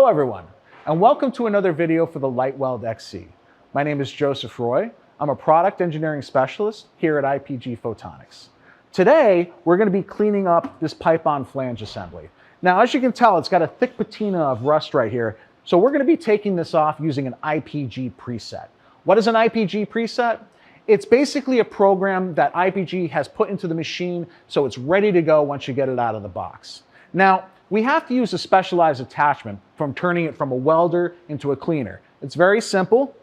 Hello everyone, and welcome to another video for the LightWELD XC. My name is Joseph Roy. I'm a product engineering specialist here at IPG Photonics. Today, we're going to be cleaning up this pipe-on flange assembly. Now, as you can tell, it's got a thick patina of rust right here, so we're going to be taking this off using an IPG preset. What is an IPG preset? It's basically a program that IPG has put into the machine so it's ready to go once you get it out of the box. Now, we have to use a specialized attachment from turning it from a welder into a cleaner. It's very simple.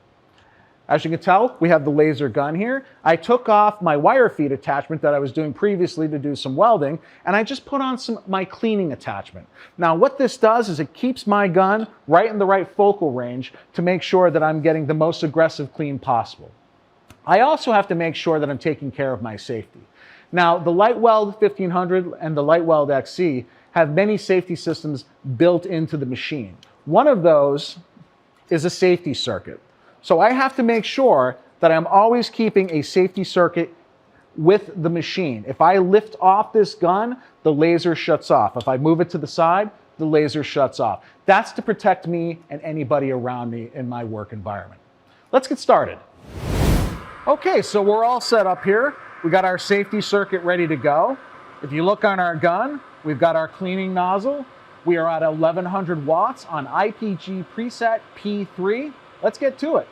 As you can tell, we have the laser gun here. I took off my wire feed attachment that I was doing previously to do some welding, and I just put on my cleaning attachment. Now, what this does is it keeps my gun right in the right focal range to make sure that I'm getting the most aggressive clean possible. I also have to make sure that I'm taking care of my safety. Now, the LightWELD 1500 and the LightWELD XC have many safety systems built into the machine. One of those is a safety circuit. So I have to make sure that I'm always keeping a safety circuit with the machine. If I lift off this gun, the laser shuts off. If I move it to the side, the laser shuts off. That's to protect me and anybody around me in my work environment. Let's get started. Okay, so we're all set up here. We got our safety circuit ready to go. If you look on our gun, we've got our cleaning nozzle. We are at 1100 watts on IPG preset P3. Let's get to it.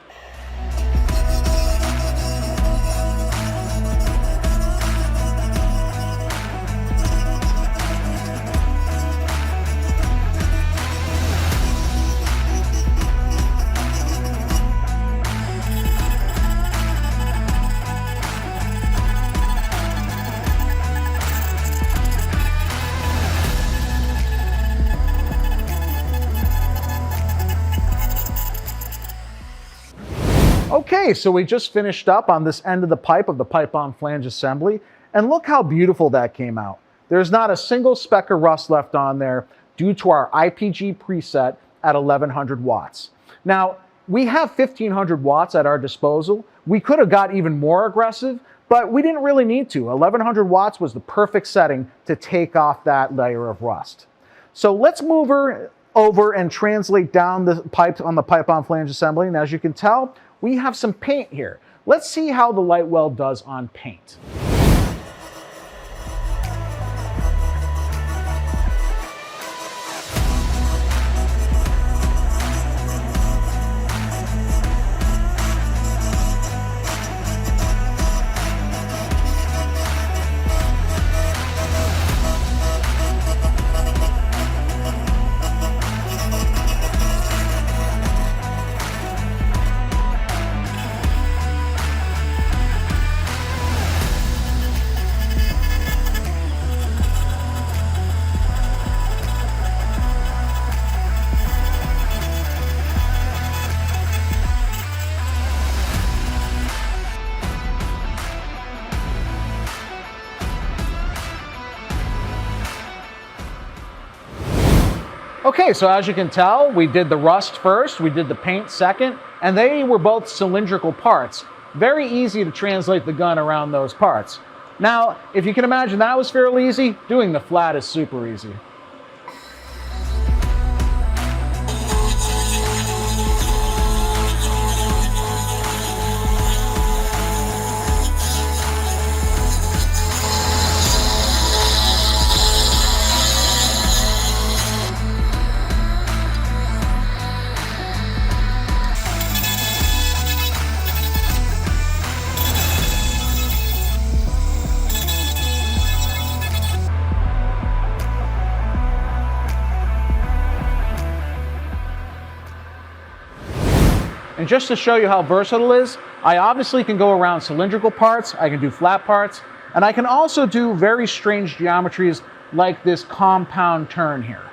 Okay, so we just finished up on this end of the pipe-on flange assembly, and look how beautiful that came out. There's not a single speck of rust left on there due to our IPG preset at 1100 watts. Now, we have 1500 watts at our disposal. We could have got even more aggressive, but we didn't really need to. 1100 watts was the perfect setting to take off that layer of rust. So let's move over and translate down the pipes on the pipe-on flange assembly, and as you can tell, we have some paint here. Let's see how the LightWELD does on paint. Okay, so as you can tell, we did the rust first, we did the paint second, and they were both cylindrical parts. Very easy to translate the gun around those parts. Now, if you can imagine that was fairly easy, doing the flat is super easy. And just to show you how versatile it is, I obviously can go around cylindrical parts, I can do flat parts, and I can also do very strange geometries like this compound turn here.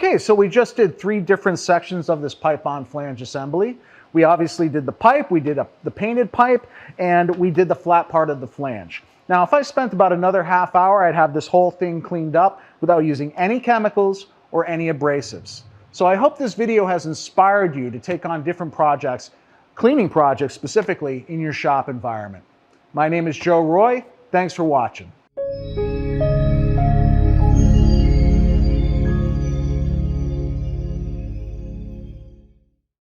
Okay, so we just did 3 different sections of this pipe-on flange assembly. We obviously did the pipe, we did the painted pipe, and we did the flat part of the flange. Now, if I spent about another half hour, I'd have this whole thing cleaned up without using any chemicals or any abrasives. So I hope this video has inspired you to take on different projects, cleaning projects specifically, in your shop environment. My name is Joe Roy. Thanks for watching.